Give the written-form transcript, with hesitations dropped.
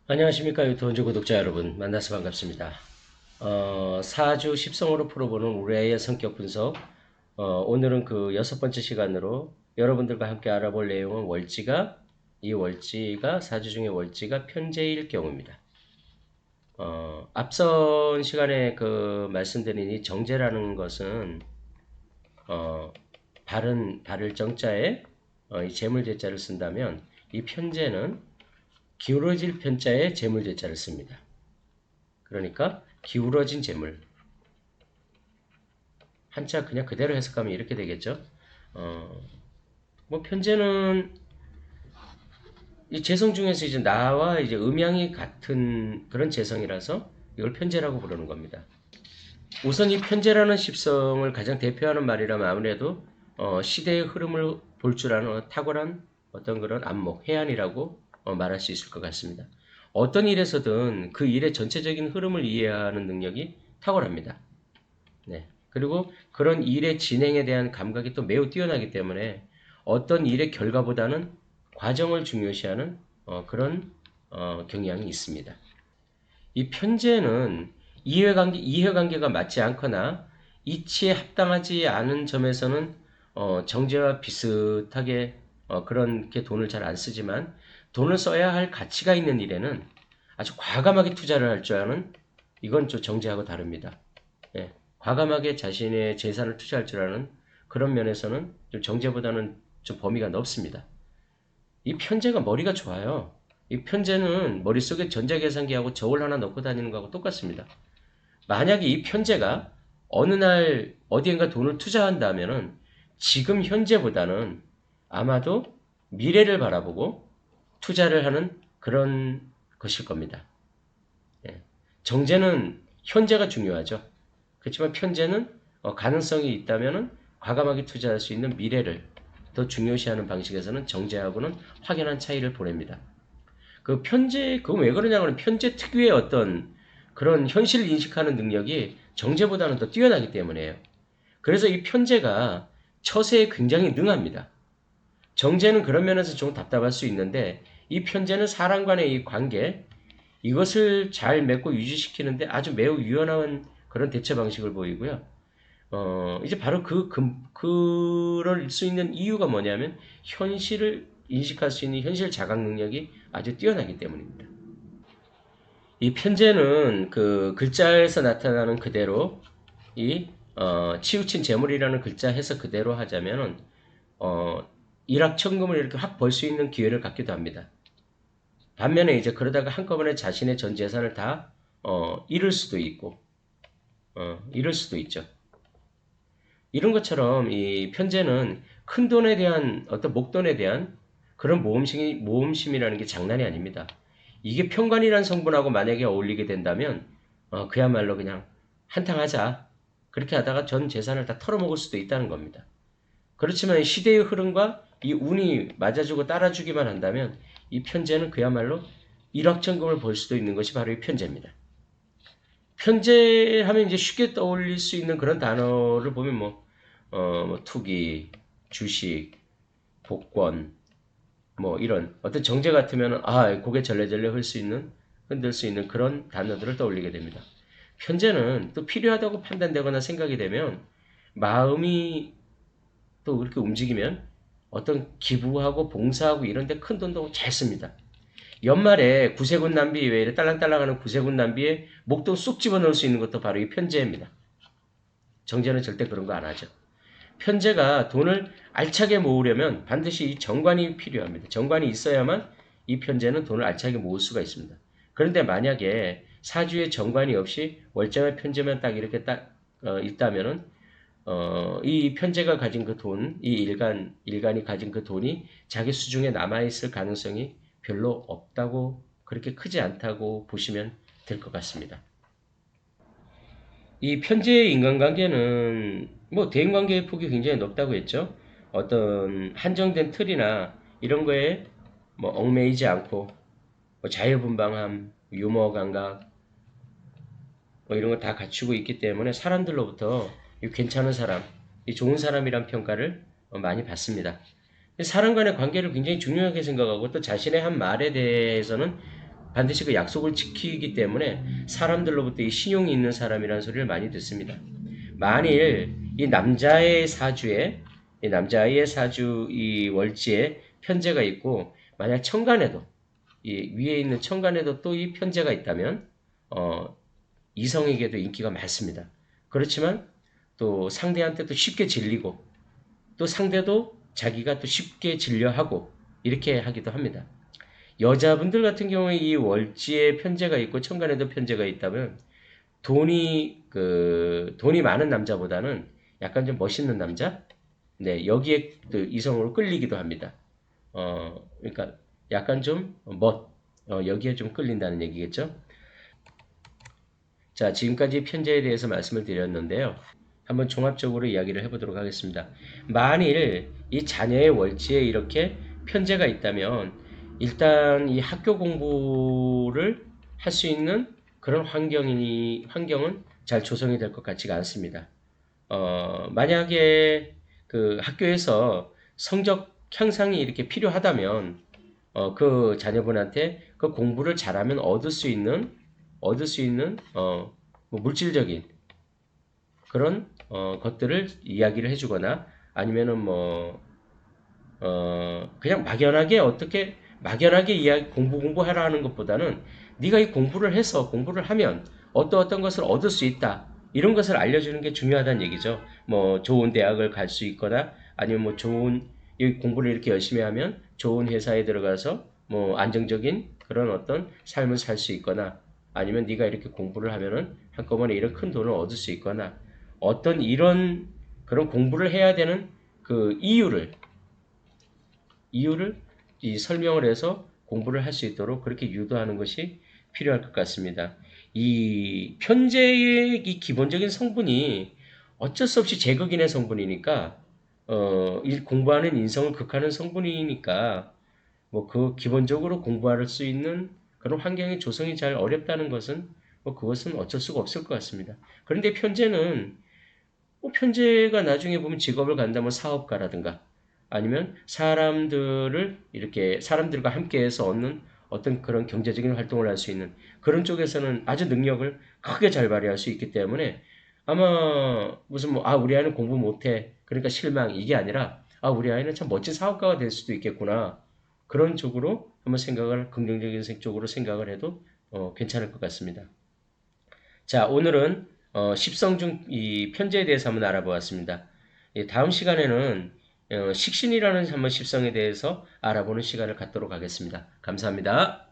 안녕하십니까 유튜브 구독자 여러분, 만나서 반갑습니다. 사주 십성으로 풀어보는 우리의 성격 분석. 오늘은 그 여섯 번째 시간으로 여러분들과 함께 알아볼 내용은 이 월지가 사주 중에 월지가 편재일 경우입니다. 앞선 시간에 그 말씀드린 이 정제라는 것은 바를 정자에 이 재물제자를 쓴다면, 이 편재는 기울어질 편자에 재물제자를 씁니다. 그러니까 기울어진 재물. 한자 그냥 그대로 해석하면 이렇게 되겠죠. 편재는 이 재성 중에서 이제 나와 이제 음양이 같은 그런 재성이라서 이걸 편재라고 부르는 겁니다. 우선 이 편재라는 십성을 가장 대표하는 말이라면 아무래도 시대의 흐름을 볼 줄 아는 탁월한 어떤 그런 안목, 해안이라고 말할 수 있을 것 같습니다. 어떤 일에서든 그 일의 전체적인 흐름을 이해하는 능력이 탁월합니다. 네. 그리고 그런 일의 진행에 대한 감각이 또 매우 뛰어나기 때문에 어떤 일의 결과보다는 과정을 중요시하는 그런 경향이 있습니다. 이 편제는 이해관계가 맞지 않거나 이치에 합당하지 않은 점에서는 정제와 비슷하게 그렇게 돈을 잘 안 쓰지만, 돈을 써야 할 가치가 있는 일에는 아주 과감하게 투자를 할 줄 아는, 이건 좀 정제하고 다릅니다. 예, 과감하게 자신의 재산을 투자할 줄 아는 그런 면에서는 좀 정제보다는 좀 범위가 넓습니다. 이 편제가 머리가 좋아요. 이 편제는 머릿속에 전자계산기하고 저울 하나 넣고 다니는 거하고 똑같습니다. 만약에 이 편제가 어느 날 어디엔가 돈을 투자한다면은 지금 현재보다는 아마도 미래를 바라보고 투자를 하는 그런 것일 겁니다. 예. 정제는 현재가 중요하죠. 그렇지만 편제는 가능성이 있다면은 과감하게 투자할 수 있는 미래를 더 중요시하는 방식에서는 정제하고는 확연한 차이를 보냅니다. 그 편제, 그건 왜 그러냐면 편제 특유의 어떤 그런 현실을 인식하는 능력이 정제보다는 더 뛰어나기 때문에요. 그래서 이 편제가 처세에 굉장히 능합니다. 정제는 그런 면에서 좀 답답할 수 있는데, 이 편제는 사람 간의 이 관계, 이것을 잘 맺고 유지시키는데 아주 매우 유연한 그런 대처 방식을 보이고요. 이제 바로 그럴 수 있는 이유가 뭐냐면 현실을 인식할 수 있는 현실 자각 능력이 아주 뛰어나기 때문입니다. 이 편제는 그 글자에서 나타나는 그대로 치우친 재물이라는 글자 해서 그대로 하자면은 일확천금을 이렇게 확 벌 수 있는 기회를 갖기도 합니다. 반면에 이제 그러다가 한꺼번에 자신의 전 재산을 다 잃을 수도 있고 잃을 수도 있죠. 이런 것처럼 이 편제는 큰 돈에 대한 어떤 목돈에 대한 그런 모험심이라는 게 장난이 아닙니다. 이게 편관이라는 성분하고 만약에 어울리게 된다면 그야말로 그냥 한탕하자, 그렇게 하다가 전 재산을 다 털어먹을 수도 있다는 겁니다. 그렇지만 시대의 흐름과 이 운이 맞아주고 따라주기만 한다면 이 편제는 그야말로 일확천금을 벌 수도 있는 것이 바로 이 편제입니다. 편제하면 이제 쉽게 떠올릴 수 있는 그런 단어를 보면 뭐 투기, 주식, 복권, 뭐 이런 어떤 정제 같으면 고개 절레절레 흔들 수 있는 그런 단어들을 떠올리게 됩니다. 편제는 또 필요하다고 판단되거나 생각이 되면, 마음이 또 그렇게 움직이면 어떤 기부하고 봉사하고 이런 데 큰 돈도 잘 씁니다. 연말에 구세군 남비 외에 딸랑딸랑하는 구세군 남비에 목돈 쑥 집어넣을 수 있는 것도 바로 이 편제입니다. 정제는 절대 그런 거 안 하죠. 편제가 돈을 알차게 모으려면 반드시 이 정관이 필요합니다. 정관이 있어야만 이 편제는 돈을 알차게 모을 수가 있습니다. 그런데 만약에 사주에 정관이 없이 월장의 편제만 딱 이렇게 있다면은 이 편제가 가진 그 돈, 이 일간이 가진 그 돈이 자기 수중에 남아있을 가능성이 별로 없다고, 그렇게 크지 않다고 보시면 될 것 같습니다. 이 편지의 인간관계는 뭐 대인관계의 폭이 굉장히 높다고 했죠. 어떤 한정된 틀이나 이런 거에 뭐 얽매이지 않고 뭐 자유분방함, 유머 감각 뭐 이런 거 다 갖추고 있기 때문에 사람들로부터 이 괜찮은 사람, 이 좋은 사람이란 평가를 많이 받습니다. 사람 간의 관계를 굉장히 중요하게 생각하고 또 자신의 한 말에 대해서는 반드시 그 약속을 지키기 때문에 사람들로부터 이 신용이 있는 사람이라는 소리를 많이 듣습니다. 만일 이 남자의 사주 이 월지에 편제가 있고 만약 천간에도 이 위에 있는 천간에도 또 이 편제가 있다면 이성에게도 인기가 많습니다. 그렇지만 또 상대한테 도 쉽게 질리고 또 상대도 자기가 또 쉽게 질려하고 이렇게 하기도 합니다. 여자분들 같은 경우에 이 월지에 편제가 있고 천간에도 편제가 있다면 돈이 많은 남자보다는 약간 좀 멋있는 남자? 네, 여기에 또 이성으로 끌리기도 합니다. 그러니까 약간 좀 여기에 좀 끌린다는 얘기겠죠? 자, 지금까지 편제에 대해서 말씀을 드렸는데요. 한번 종합적으로 이야기를 해보도록 하겠습니다. 만일 이 자녀의 월지에 이렇게 편제가 있다면 일단 이 학교 공부를 할 수 있는 그런 환경은 잘 조성이 될 것 같지가 않습니다. 만약에 그 학교에서 성적 향상이 이렇게 필요하다면 그 자녀분한테 그 공부를 잘하면 얻을 수 있는 뭐 물질적인 그런 것들을 이야기를 해주거나 아니면은 뭐 그냥 막연하게 이야기 공부하라 하는 것보다는 네가 이 공부를 하면 어떤 것을 얻을 수 있다. 이런 것을 알려주는 게 중요하다는 얘기죠. 뭐 좋은 대학을 갈 수 있거나 아니면 뭐 이 공부를 이렇게 열심히 하면 좋은 회사에 들어가서 뭐 안정적인 그런 어떤 삶을 살 수 있거나 아니면 네가 이렇게 공부를 하면은 한꺼번에 이런 큰 돈을 얻을 수 있거나 어떤 이런 그런 공부를 해야 되는 그 이유를 이 설명을 해서 공부를 할 수 있도록 그렇게 유도하는 것이 필요할 것 같습니다. 이 편제의 이 기본적인 성분이 어쩔 수 없이 제극인의 성분이니까 이 공부하는 인성을 극하는 성분이니까 뭐 그 기본적으로 공부할 수 있는 그런 환경의 조성이 잘 어렵다는 것은 뭐 그것은 어쩔 수가 없을 것 같습니다. 그런데 편제는 뭐 편제가 나중에 보면 직업을 간다면 사업가라든가 아니면 사람들과 함께해서 얻는 어떤 그런 경제적인 활동을 할 수 있는 그런 쪽에서는 아주 능력을 크게 잘 발휘할 수 있기 때문에 아마 무슨 우리 아이는 공부 못해 그러니까 실망 이게 아니라 우리 아이는 참 멋진 사업가가 될 수도 있겠구나 그런 쪽으로 한번 긍정적인 쪽으로 생각을 해도 괜찮을 것 같습니다. 자, 오늘은 십성 중 이 편제에 대해서 한번 알아보았습니다. 다음 시간에는 식신이라는 한번 십성에 대해서 알아보는 시간을 갖도록 하겠습니다. 감사합니다.